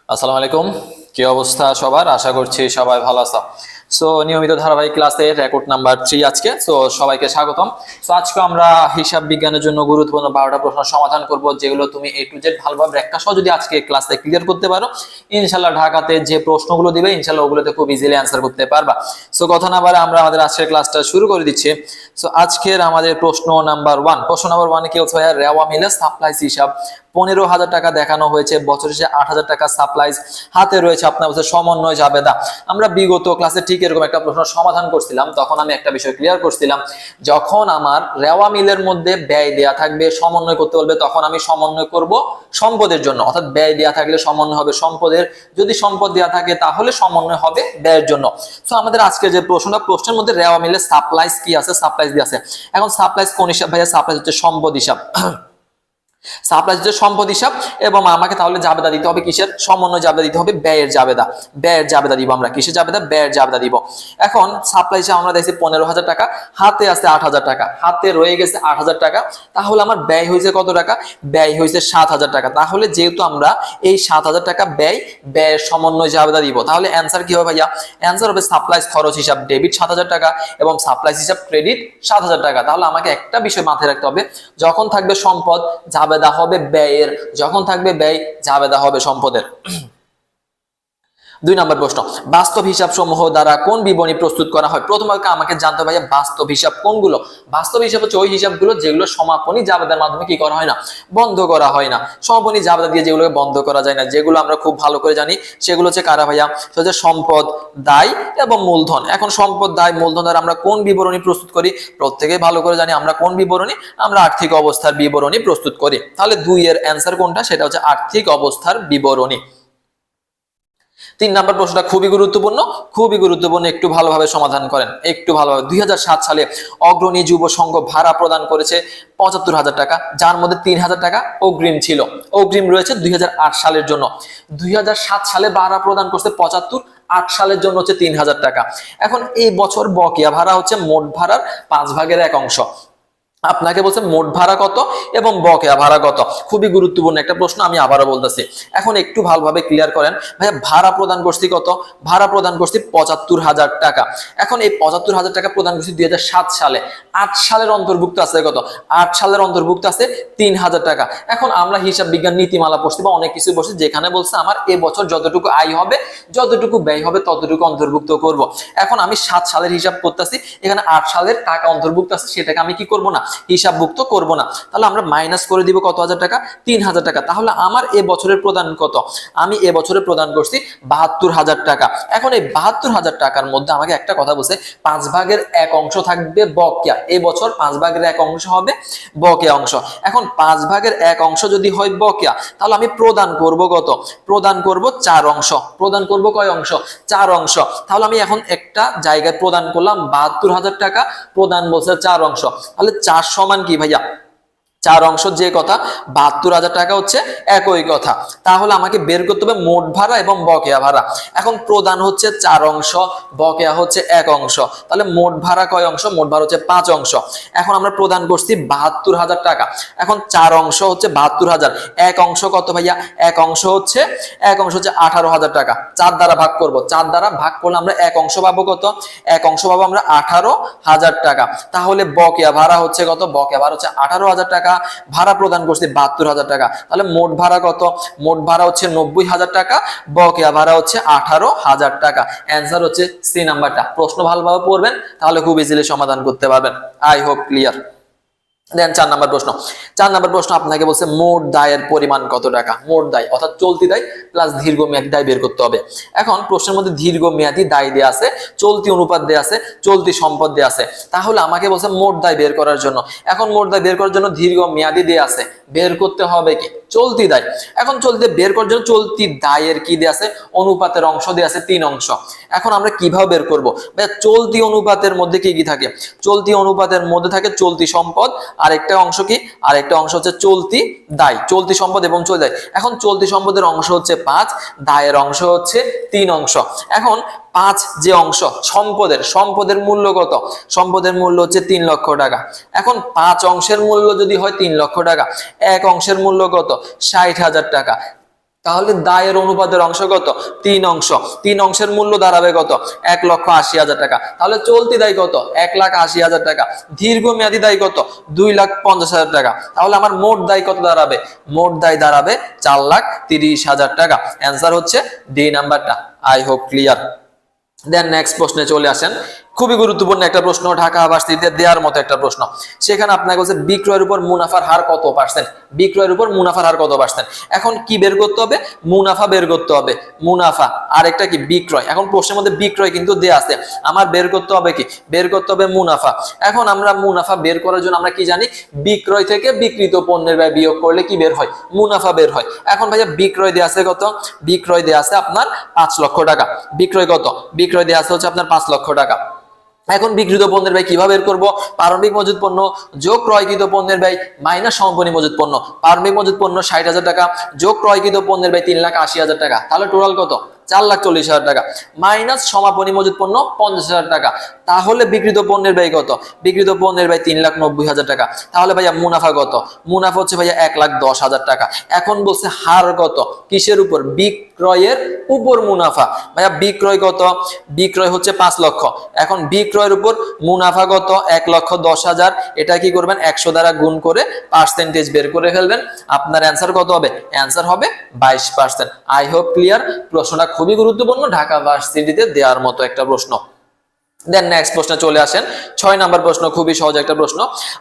আসসালামু আলাইকুম। কি অবস্থা সবার? আশা করছি সবাই ভালো আছো। সো নিয়মিত ধারাবাহিক ক্লাসের রেকর্ড নাম্বার 3 আজকে। সো সবাইকে স্বাগতম। সো আজকে আমরা হিসাব বিজ্ঞানের জন্য গুরুত্বপূর্ণ 12টা প্রশ্ন সমাধান করব, যেগুলো তুমি A to Z ভালোভাবে ব্যাখ্যা সহ যদি আজকে ক্লাসে ক্লিয়ার করতে পারো, ইনশাআল্লাহ ঢাকাতে যে প্রশ্নগুলো দিবে ইনশাআল্লাহ ওগুলোতে খুব ইজিলি অ্যান্সার করতে পারবা। সো কথা না বাড়ে আমরা আমাদের আজকের ক্লাসটা শুরু করে দিচ্ছি। সো আজকের আমাদের প্রশ্ন নাম্বার 1। প্রশ্ন নাম্বার 1 কি হচ্ছে? রেওয়া মিলে সাপ্লাইজ হিসাব 15,000 টাকা দেখানো হয়েছে, বছর শেষে 8,000 টাকা সাপ্লাইজ হাতে রয়েছে, আপনার বলছে সমন্বয় জাবেদা। আমরা বিগত ক্লাসে ঠিক এরকম একটা প্রশ্ন সমাধান করছিলাম, তখন আমি একটা বিষয় ক্লিয়ার করছিলাম, যখন আমার রেওয়া মিলের মধ্যে ব্যয় দেয়া থাকবে, সমন্বয় করতে বলবে, তখন আমি সমন্বয় করব সম্পদের জন্য, অর্থাৎ ব্যয় দেয়া থাকলে সমন্বয় হবে সম্পদের, যদি সম্পদ দেয়া থাকে তাহলে সমন্বয় হবে ব্যয়ের জন্য। সো আমাদের আজকে যে প্রশ্নের মধ্যে রেওয়া মিলে সাপ্লাইজ কি আছে, সাপ্লাইজ দিয়ে আছে। এখন সাপ্লাইজ কোন হিসাব ভাইয়া? সাপ্লাইজ হচ্ছে সম্পদ হিসাব। সাপ্লাইজ হচ্ছে সম্পদ হিসাব, এবং আমাকে তাহলে জাবেদা দিতে হবে কিসের? সমন্বয় জাবেদা দিতে হবে, ব্যয়ের জাবেদা। ব্যয়ের জাবেদা দিব আমরা, কিসের জাবেদা? ব্যয়ের জাবেদা দিব। এখন সাপ্লাইজে আমরা দেখছি 15,000 টাকা, হাতে আছে 8,000 টাকা, হাতে রয়ে গেছে 8,000 টাকা, তাহলে আমার ব্যয় হয়েছে কত টাকা? ব্যয় হয়েছে 7,000 টাকা। তাহলে যেহেতু আমরা এই 7,000 টাকা ব্যয়ের সমন্বয় জাবেদা দিব, তাহলে অ্যান্সার কি হবে ভাইয়া? অ্যান্সার হবে সাপ্লাইজ খরচ হিসাব ডেবিট 7,000 টাকা এবং সাপ্লাইজ হিসাব ক্রেডিট 7,000 টাকা। তাহলে আমাকে একটা বিষয় মাথায় রাখতে হবে, যখন থাকবে সম্পদ জাবেদা হবে ব্যয়ের, যখন থাকবে ব্যয় জাবেদা হবে সম্পদের। 2 নম্বর প্রশ্ন, বাস্তব হিসাব সমূহ দ্বারা কোন বিবরণী প্রস্তুত করা হয়? প্রথমে আমাকে জানতে হবে বাস্তব হিসাব কোনগুলো। বাস্তব হিসাব হচ্ছে ওই হিসাবগুলো যেগুলো সমাপনী জাবেদার মাধ্যমে কি করা হয় না? বন্ধ করা হয় না। সমাপনী জাবেদা দিয়ে যেগুলোকে বন্ধ করা যায় না, যেগুলো আমরা খুব ভালো করে জানি, সেগুলো হচ্ছে কারা ভাইয়া? হচ্ছে সম্পদ, দায় এবং মূলধন। এখন সম্পদ, দায়, মূলধন দ্বারা আমরা কোন বিবরণী প্রস্তুত করি? প্রত্যেকেই ভালো করে জানি আমরা কোন বিবরণী? আমরা আর্থিক অবস্থার বিবরণী প্রস্তুত করি। তাহলে 2 এর অ্যান্সার কোনটা? সেটা হচ্ছে আর্থিক অবস্থার বিবরণী। 3 নম্বর প্রশ্নটা খুবই গুরুত্বপূর্ণ, একটু ভালোভাবে সমাধান করেন, একটু ভালোভাবে। 2007 সালে অগ্রণী যুব সংঘ ভাড়া প্রদান করেছে 75,000 টাকা, যার মধ্যে 3,000 টাকা অগ্রিম ছিল। অগ্রিম রয়েছে 2008 সালের জন্য। 2007 সালে ভাড়া প্রদান করছে 75, 8 সালের জন্য হচ্ছে 3,000 টাকা। এখন এই বছর বকেয়া ভাড়া হচ্ছে মোট ভাড়ার 5/1 অংশ। আপনাকে বলছে মোট ভাড়া কত এবং বকেয়া ভাড়া কত। খুবই গুরুত্বপূর্ণ একটা প্রশ্ন, আমি আবারও বলতেছি। এখন একটু ভালোভাবে ক্লিয়ার করেন ভাইয়া, ভাড়া প্রদান করছি কত? ভাড়া প্রদান করছি 75,000 টাকা। এখন এই 75,000 টাকা প্রদান করছি 2007 সালে। 8 সালের অন্তর্ভুক্ত আছে কত? 8 সালের অন্তর্ভুক্ত আছে 3,000 টাকা। এখন আমরা হিসাব বিজ্ঞান নীতিমালা পড়ছি বা অনেক কিছু পড়ছি, যেখানে বলছে আমার এবছর যতটুকু আয় হবে, যতটুকু ব্যয় হবে, ততটুকু অন্তর্ভুক্ত করব। এখন আমি 7 সালের হিসাব করতেছি, এখানে 8 সালের টাকা অন্তর্ভুক্ত আছে, সেটাকে আমি কি করব না? হিসাবভুক্ত করব না। তাহলে আমরা মাইনাস করে দিব কত হাজার টাকা? 3,000 টাকা। তাহলে আমার এ বছরের প্রদান কত? আমি এ বছরে প্রদান করছি 72,000 টাকা। এখন এই 72,000 টাকার মধ্যে আমাকে একটা কথা বলছে, 5/1 অংশ থাকবে বকেয়া। এই বছর 5/1 অংশ হবে বকেয়া অংশ। এখন 5/1 অংশ যদি হয় বকেয়া, তাহলে আমি প্রদান করব কত? প্রদান করব 4 অংশ। প্রদান করব কয় অংশ? 4 অংশ। তাহলে আমি এখন একটা জায়গায় প্রদান করলাম 72,000 টাকা, প্রদান বলছে 4 অংশ। তাহলে 4 সমান কি ভাইয়া? 4 অংশ যে কথা, 72,000 টাকা হচ্ছে একই কথা। তাহলে আমাকে বের করতে হবে মোট ভাড়া এবং বকেয়া ভাড়া। এখন প্রদান হচ্ছে 4 অংশ, বকেয়া হচ্ছে 1 অংশ। তাহলে মোট ভাড়া কয় অংশ? মোট ভাড়া হচ্ছে 5 অংশ। এখন আমরা প্রদান করছি 72,000 টাকা। এখন 4 অংশ হচ্ছে 72,000, 1 অংশ কত ভাইয়া? 1 অংশ হচ্ছে 18,000 টাকা। 4 দ্বারা ভাগ করব, 4 দ্বারা ভাগ করলে আমরা 1 অংশ পাবো কত? 1 অংশ পাবো আমরা 18,000 টাকা। তাহলে বকেয়া ভাড়া হচ্ছে কত? বকেয়া ভাড়া হচ্ছে 18,000 টাকা। ভাড়া প্রদান করছি 72,000 টাকা। তাহলে মোট ভাড়া কত? মোট ভাড়া হচ্ছে 90,000 টাকা, বকেয়া ভাড়া হচ্ছে 18,000 টাকা। অ্যান্সার হচ্ছে সি নাম্বারটা। প্রশ্ন ভালোভাবে পড়বেন, তাহলে খুব ইজিলি সমাধান করতে পারবেন। I hope clear. দেন 4 নম্বর প্রশ্ন। 4 নম্বর প্রশ্ন আপনাকে বলছে মোট দায়ের পরিমাণ কত টাকা? মোট দায় অর্থাৎ চলতি দায় প্লাস দীর্ঘমেয়াদী দায় বের করতে হবে। এখন প্রশ্নের মধ্যে দীর্ঘমেয়াদী দায় দেয়া আছে, চলতি অনুপাত দেয়া আছে, চলতি সম্পদ দেয়া আছে। তাহলে আমাকে বলছে মোট দায় বের করার জন্য। এখন মোট দায় বের করার জন্য দীর্ঘমেয়াদী দেয়া আছে, বের করতে হবে কি? চলতি দায়। এখন চলতি বের করার জন্য চলতি দায়ের কি দেয়া আছে? অনুপাতের অংশ দেয়া আছে 3 অংশ। এখন আমরা কিভাবে বের করব? ভাই চলতি অনুপাতের মধ্যে কি কি থাকে? চলতি অনুপাতের মধ্যে থাকে চলতি সম্পদ, আরেকটা অংশ কি? আরেকটা অংশ হচ্ছে চলতি দায়। চলতি সম্পদ এবং চলতি দায়। এখন চলতি সম্পদের অংশ হচ্ছে 5, দায়ের অংশ হচ্ছে 3 অংশ। এখন 5 যে অংশ সম্পদের মূল্য কত? সম্পদের মূল্য হচ্ছে 3 লক্ষ টাকা। এখন 5 অংশের মূল্য যদি হয় 3 লক্ষ টাকা, 1 অংশের মূল্য কত? 60,000 টাকা। তাহলে দায়ের অনুপাতের অংশ কত? 3 অংশ। 3 অংশের মূল্য দাঁড়াবে কত? 1,80,000 টাকা। তাহলে চলতি দায় কত? 1,80,000 টাকা। দীর্ঘমেয়াদী দায় কত? 2,50,000 টাকা। তাহলে আমার মোট দায় কত দাঁড়াবে? মোট দায় দাঁড়াবে 4,30,000 টাকা। অ্যান্সার হচ্ছে ডি নাম্বারটা। I hope clear. Then next প্রশ্নে চলে আসেন। খুবই গুরুত্বপূর্ণ একটা প্রশ্ন, ঢাকা ভার্সিটিতে দেওয়ার মতো একটা প্রশ্ন। সেখানে আপনাকে বলছে বিক্রয়ের উপর মুনাফার হার কত পার্সেন্ট? বিক্রয়ের উপর মুনাফার হার কত পার্সেন্ট? এখন কি বের করতে হবে? মুনাফা বের করতে হবে। মুনাফা আর একটা কি বিক্রয়। এখন প্রশ্নের মধ্যে বিক্রয় কিন্তু দেয়া আছে, আমার বের করতে হবে কি? বের করতে হবে মুনাফা। এখন আমরা মুনাফা বের করার জন্য আমরা কি জানি? বিক্রয় থেকে বিক্রিত পণ্যের ব্যয় বিয়োগ করলে কি বের হয়? মুনাফা বের হয়। এখন ভাইয়া বিক্রয় দেয়া আছে কত? বিক্রয় দেয়া আছে আপনার 5 লক্ষ টাকা। বিক্রয় কত? বিক্রয় দেয়া আছে হচ্ছে আপনার 5 লক্ষ টাকা। এখন বিক্রিত পণ্যের ব্যয় কিভাবে বের করব? প্রারম্ভিক মজুত পণ্য যোগ ক্রয়কৃত পণ্যের ব্যয় মাইনাস সমাপনী মজুত পণ্য। প্রারম্ভিক মজুত পণ্য 60,000 টাকা যোগ ক্রয়কৃত পণ্যের ব্যয় 3,80,000 টাকা। তাহলে টোটাল কত? 4,40,000 টাকা মাইনাস সমাপনী মজুত পণ্য 50,000 টাকা। তাহলে বিক্রিত পণ্যের ব্যয় কত? বিক্রিত পণ্যের ব্যয় 3,90,000 টাকা। তাহলে ভাইয়া মুনাফা কত? মুনাফা হচ্ছে ভাইয়া 1,10,000 টাকা। এখন বলছে হার কত? কিসের উপর? বিক্রয়ের উপর মুনাফা। ভাইয়া বিক্রয় কত? বিক্রয় হচ্ছে 5 লক্ষ। এখন বিক্রয়ের উপর মুনাফা কত? 1,10,000। এটা কি করবেন? 100 দ্বারা গুণ করে পার্সেন্টেজ বের করে ফেলবেন। আপনার অ্যান্সার কত হবে? অ্যান্সার হবে 22%। I hope clear. প্রশ্নটা খুবই গুরুত্বপূর্ণ, ঢাকা ভার্সিটিতে দেওয়ার মতো একটা প্রশ্ন। দেন নেক্সট প্রশ্নে চলে আসেন। 6 নাম্বার প্রশ্ন, খুবই সহজ একটা প্রশ্ন।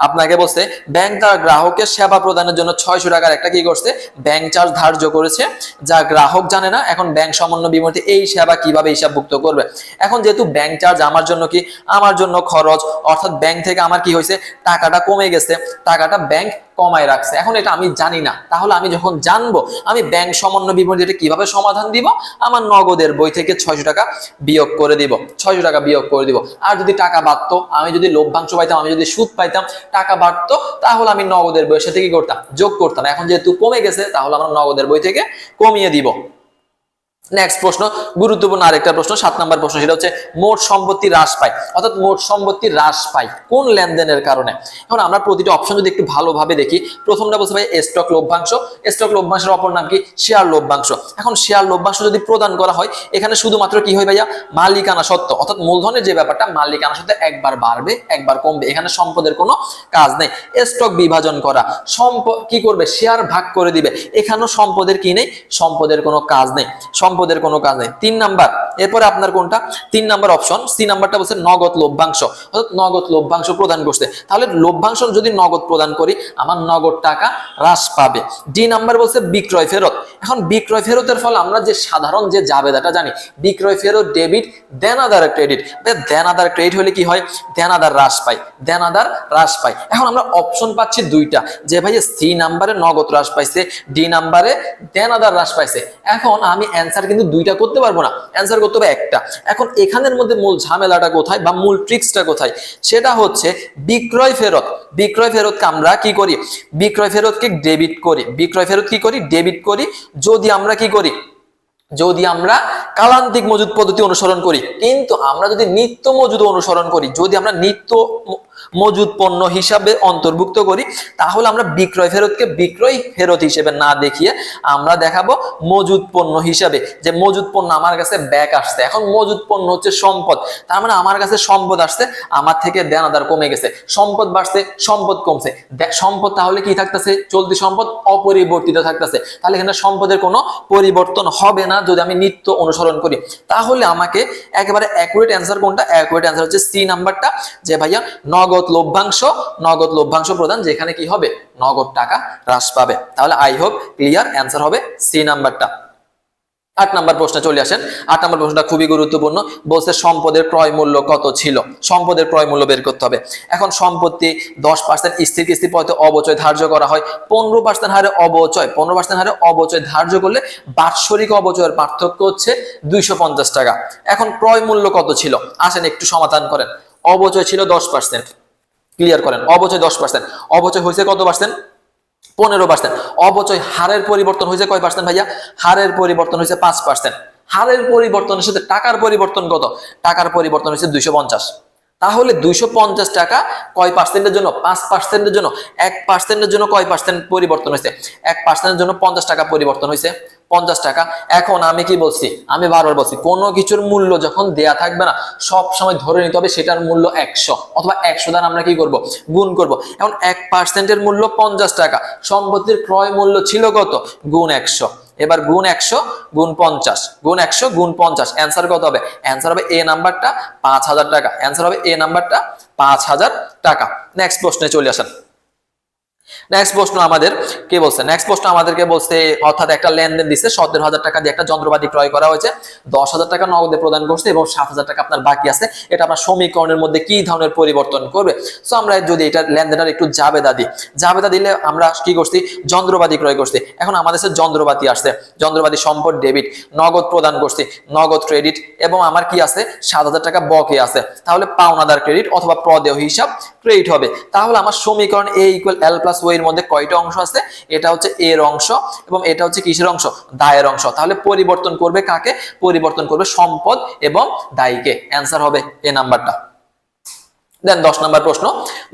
আপনাকে বলছে ব্যাংক তার গ্রাহকের সেবা প্রদানের জন্য 600 টাকার একটা কি করছে? ব্যাংক চার্জ ধার্য করেছে, যা গ্রাহক জানে না। এখন ব্যাংক সমন্বয় বিমূর্তে এই সেবা কিভাবে হিসাবভুক্ত করবে? এখন যেহেতু ব্যাংক চার্জ আমার জন্য কি? আমার জন্য খরচ, অর্থাৎ ব্যাংক থেকে আমার কি হয়েছে? টাকাটা কমে গেছে, টাকাটা ব্যাংক কমায় রাখছে। এখন এটা আমি জানি না, তাহলে আমি যখন জানবো আমি ব্যাংক সমন্বয় বিবরণী এটা কিভাবে সমাধান দিব? আমার নগদের বই থেকে 600 টাকা বিয়োগ করে দিব। 600 টাকা বিয়োগ করে দিব। আর যদি টাকা বাড়তো, আমি যদি লভ্যাংশ পাইতাম, আমি যদি সুদ পাইতাম, টাকা বাড়তো, তাহলে আমি নগদের বইয়ের সাথে কি করতাম? যোগ করতাম। এখন যেহেতু কমে গেছে, তাহলে আমরা নগদের বই থেকে কমিয়ে দিব। নেক্সট প্রশ্ন, গুরুত্বপূর্ণ আরেকটা প্রশ্ন, 7 নাম্বার প্রশ্ন। সেটা হচ্ছে মোট সম্পত্তি হ্রাস পায়, অর্থাৎ মোট সম্পত্তি হ্রাস পায় কোন লেনদেনের কারণে? এখন আমরা প্রতিটা অপশন যদি একটু ভালোভাবে দেখি, প্রথমটা বলছে ভাই স্টক লভ্যাংশ। স্টক লভ্যাংশের অপর নাম কি? শেয়ার লভ্যাংশ। এখন শেয়ার লভ্যাংশ যদি প্রদান করা হয়, এখানে শুধুমাত্র কি হয় ভাইয়া? মালিকানা সত্ত্ব, অর্থাৎ মূলধনের যে ব্যাপারটা, মালিকানা সত্ত্ব একবার বাড়বে একবার কমবে। এখানে সম্পদের কোনো কাজ নেই। স্টক বিভাজন করা, সম্পদ কি করবে? শেয়ার ভাগ করে দিবে। এখানেও সম্পদের কি নেই? সম্পদের কোনো কাজ নেই, সম্পদের কোনো কাজ নেই। 3 নাম্বার, এরপরে আপনার কোনটা? 3 নাম্বার অপশন, সি নাম্বারটা বলছে নগদ লভ্যাংশ, অর্থাৎ নগদ লভ্যাংশ প্রদান করছে। তাহলে লভ্যাংশ যদি নগদ প্রদান করি, আমার নগদ টাকা হ্রাস পাবে। ডি নাম্বার বলছে বিক্রয় ফেরত। এখন বিক্রয় ফেরতের ফলে আমরা যে সাধারণ যে জাবেদাটা জানি, বিক্রয় ফেরত ডেবিট, দেনাদার ক্রেডিট। দেনাদার ক্রেডিট হলে কি হয়? দেনাদার হ্রাস পায়, দেনাদার হ্রাস পায়। এখন আমরা অপশন পাচ্ছি দুইটা, যে ভাই সি নাম্বারে নগদ হ্রাস পাইছে, ডি নাম্বারে দেনাদার হ্রাস পাইছে। এখন আমি অ্যান্সার কিন্তু দুইটা করতে পারবো না, অ্যান্সার করতে হবে একটা। এখন এখানের মধ্যে মূল ঝামেলাটা কোথায় বা মূল ট্রিক্সটা কোথায়? সেটা হচ্ছে বিক্রয় ফেরত। বিক্রয় ফেরতকে আমরা কি করি? বিক্রয় ফেরতকে ডেবিট করি। বিক্রয় ফেরত কি করি? ডেবিট করি। যদি আমরা কি করি? যদি আমরা কালান্তিক মজুদ পদ্ধতি অনুসরণ করি। কিন্তু আমরা যদি নিত্য মজুদ অনুসরণ করি, যদি আমরা নিত্য মজুদ পণ্য হিসাবে অন্তর্ভুক্ত করি, তাহলে আমরা বিক্রয় ফেরতকে বিক্রয় ফেরত হিসেবে না দেখিয়ে আমরা দেখাবো মজুদ পণ্য হিসাবে, যে মজুদ পণ্য আমার কাছে ব্যাক আসছে। এখন মজুদ পণ্য হচ্ছে সম্পদ, তার মানে আমার কাছে সম্পদ আসছে, আমার থেকে দেনাদার কমে গেছে, সম্পদ বাড়ছে, সম্পদ কমছে। সম্পদ তাহলে কি থাকতেছে? চলতি সম্পদ অপরিবর্তিত থাকতেছে। তাহলে এখানে সম্পদের কোনো পরিবর্তন হবে না যদি আমি নিত্য অনুসরণ করি। তাহলে আমাকে একেবারে অ্যাকুরেট অ্যান্সার কোনটা? অ্যাকুরেট অ্যান্সার হচ্ছে সি নাম্বারটা, যে ভাইয়া নগদ লভ্যাংশ, নগদ লভ্যাংশ প্রদান, যেখানে কি হবে? নগদ টাকা হ্রাস পাবে। তাহলে আই হোপ ক্লিয়ার, অ্যান্সার হবে সি নাম্বারটা। 8 নাম্বার প্রশ্নে চলে আসেন। 8 নাম্বার প্রশ্নটা খুবই গুরুত্বপূর্ণ। বলছে সম্পদের ক্রয় মূল্য কত ছিল? সম্পদের ক্রয় মূল্য বের করতে হবে। এখন সম্পত্তি 10% স্থির কিস্তি পদ্ধতিতে অবচয় ধার্য করা হয়, 15% হারে অবচয়, 15% হারে অবচয় ধার্য করলে বাৎসরিক অবচয়ের পার্থক্য হচ্ছে 250 টাকা। এখন ক্রয় মূল্য কত ছিল? আসেন একটু সমাধান করেন। অবচয় ছিল 10%, ক্লিয়ার করেন। অবচয় 10%, অবচয় হয়েছে কত পার্সেন্ট? 15%। অবচয় হারের পরিবর্তন হয়েছে কয় পার্সেন্ট ভাইয়া? হারের পরিবর্তন হয়েছে 5%। হারের পরিবর্তনের সাথে টাকার পরিবর্তন কত? টাকার পরিবর্তন হয়েছে 250। তাহলে 250 টাকা কয় পার্সেন্টের জন্য? 5% জন্য। 1% জন্য কয় পার্সেন্ট পরিবর্তন হয়েছে? 1% জন্য 50 টাকা পরিবর্তন হয়েছে। 50 টাকা। এখন আমি কি বলছি, আমি বারবার বলছি কোনো কিছুর মূল্য যখন দেয়া থাকবে না সব সময় ধরে নিতে হবে সেটার মূল্য 100 অথবা 100 দ্বারা আমরা কি করব, গুণ করব। এখন 1% এর মূল্য 50 টাকা, সম্পত্তির ক্রয় মূল্য ছিল কত, গুণ 100। এবার গুণ 100 গুণ 50 গুণ 100 গুণ 50, অ্যান্সার কত হবে, অ্যান্সার হবে এ নাম্বারটা 5000 টাকা, অ্যান্সার হবে এ নাম্বারটা 5000 টাকা। নেক্সট প্রশ্নে চলে আসেন। নেক্সট প্রশ্ন আমাদের কে বলছে, নেক্সট প্রশ্ন আমাদেরকে বলছে, অর্থাৎ একটা লেনদেন দিচ্ছে 17,000 টাকা দিয়ে একটা যন্ত্রপাতি ক্রয় করা হয়েছে, 10,000 টাকা নগদে প্রদান করছে এবং 7,000 টাকা আপনার বাকি আছে। এটা আপনার সমীকরণের মধ্যে কি ধরনের পরিবর্তন করবে? সো আমরা যদি এটা লেনদেনটার একটু জাবেদা দিই, জাবেদা দিলে আমরা কি করছি, যন্ত্রপাতি ক্রয় করছি। এখন আমাদের কাছে যন্ত্রপাতি আসছে, যন্ত্রপাতি সম্পদ ডেবিট, নগদ প্রদান করছি, নগদ ক্রেডিট এবং আমার কি আছে 7,000 টাকা বকে আছে। তাহলে পাওনাদার ক্রেডিট অথবা প্রদেয় হিসাব ক্রেডিট হবে। তাহলে আমার সমীকরণ a = l + o এর মধ্যে কয়টা অংশ আছে, এটা হচ্ছে এর অংশ এবং এটা হচ্ছে কিসের অংশ, দায়ের অংশ। তাহলে পরিবর্তন করবে কাকে, পরিবর্তন করবে সম্পদ এবং দায়ীকে, অ্যান্সার হবে এ নাম্বারটা। দেন 10 নম্বর প্রশ্ন,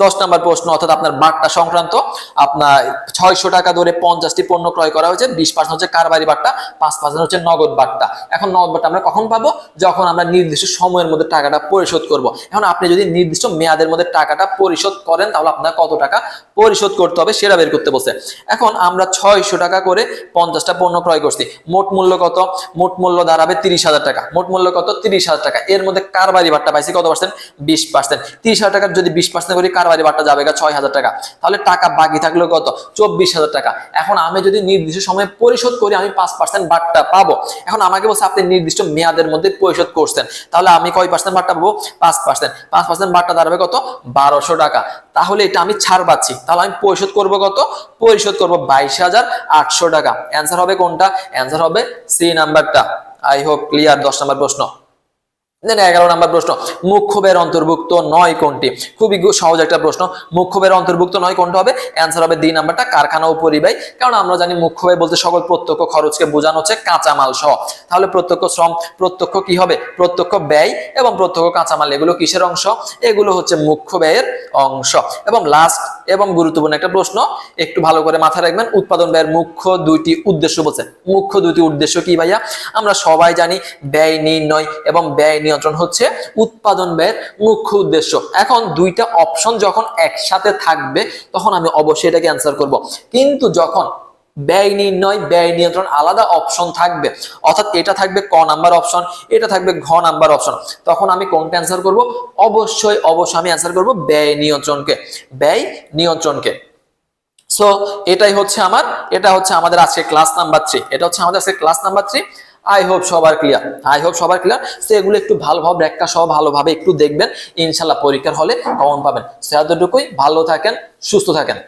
10 নম্বর প্রশ্ন অর্থাৎ আপনার বাট্টা সংক্রান্ত। আপনার 600 টাকা ধরে 50টি পণ্য ক্রয় করা হয়েছে, 20% হচ্ছে কারবারি বাট্টা, 5% হচ্ছে নগদ বাট্টা। এখন নগদ বাট্টা আমরা কখন পাবো, যখন আমরা নির্দিষ্ট সময়ের মধ্যে টাকাটা পরিশোধ করব। এখন আপনি যদি নির্দিষ্ট মেয়াদের মধ্যে টাকাটা পরিশোধ করেন তাহলে আপনার কত টাকা পরিশোধ করতে হবে সেটা বের করতে বলছে। এখন আমরা 600 টাকা করে 50টা পণ্য ক্রয় করছি, মোট মূল্য কত, মোট মূল্য দাঁড়াবে 30,000 টাকা, মোট মূল্য কত 30,000 টাকা। এর মধ্যে কারবারি বাট্টা পাইছি কত পার্সেন্ট, 20%। 30,000 টাকার যদি 20% করি কারবারি বাট্টা যাবে 6,000 টাকা, তাহলে টাকা বাকি থাকলো কত, 24,000 টাকা। এখন আমি যদি নির্দিষ্ট সময়ে পরিশোধ করি আমি 5% বাট্টা পাবো। এখন আমাকে বলছে আপনি নির্দিষ্ট মেয়াদের মধ্যে পরিশোধ করছেন, তাহলে আমি কয় পার্সেন্ট বাট্টা পাবো, 5%। 5% বাট্টা দাঁড়াবে কত, 1200 টাকা। তাহলে এটা আমি ছাড় পাচ্ছি, তাহলে আমি পরিশোধ করব কত, পরিশোধ করব 22,800 টাকা। অ্যান্সার হবে কোনটা, অ্যান্সার হবে সি নাম্বারটা। I hope clear. 10 নম্বর প্রশ্ন। 11 নম্বর প্রশ্ন, মুখ্য ব্যয়ের অন্তর্ভুক্ত নয় কোনটি? খুবই সহজ একটা প্রশ্ন, মুখ্য ব্যয়ের অন্তর্ভুক্ত নয় কোনটা হবে, অ্যান্সার হবে ডি নাম্বারটা কারখানা ও পরিব্যয়। কারণ আমরা জানি মুখ্য ব্যয় বলতে সকল প্রত্যক্ষ খরচকে বোঝানো হচ্ছে কাঁচামাল সহ। তাহলে প্রত্যক্ষ শ্রম, প্রত্যক্ষ কি হবে, প্রত্যক্ষ ব্যয় এবং প্রত্যক্ষ কাঁচামাল, এগুলো কিসের অংশ, এগুলো হচ্ছে মুখ্য ব্যয়ের অংশ। এবং লাস্ট এবং গুরুত্বপূর্ণ একটা প্রশ্ন, একটু ভালো করে মাথায় রাখবেন, উৎপাদন ব্যয়ের মুখ্য দুইটি উদ্দেশ্য বলছে। মুখ্য দুইটি উদ্দেশ্য কি ভাইয়া, আমরা সবাই জানি ব্যয় নির্ণয় এবং ব্যয় নিয়ন্ত্রণ হচ্ছে উৎপাদন ব্যয়ের মুখ্য উদ্দেশ্য। এখন দুইটা অপশন যখন একসাথে থাকবে তখন আমি অবশ্যই এটাকে অ্যান্সার করব, কিন্তু যখন ব্যয় নির্ণয় ব্যয় নিয়ন্ত্রণ আলাদা অপশন থাকবে, অর্থাৎ এটা থাকবে ক নাম্বার অপশন, এটা থাকবে ঘ নাম্বার অপশন, তখন আমি কোনটা অ্যান্সার করব, অবশ্যই আমি অ্যান্সার করব ব্যয় নিয়ন্ত্রণকে, ব্যয় নিয়ন্ত্রণকে। সো এটা হচ্ছে আমাদের আজকে ক্লাস নাম্বার 3, এটা হচ্ছে আমাদের আজকে ক্লাস নাম্বার 3। আই হোপ সবার ক্লিয়ার, আই হোপ সবার ক্লিয়ার। সো এগুলো একটু ভালোভাবে ব্যাখ্যা সহ ভালোভাবে একটু দেখবেন, ইনশাল্লাহ পরীক্ষার হলে কমন পাবেন। সে এতটুকুই, ভালো থাকেন, সুস্থ থাকেন।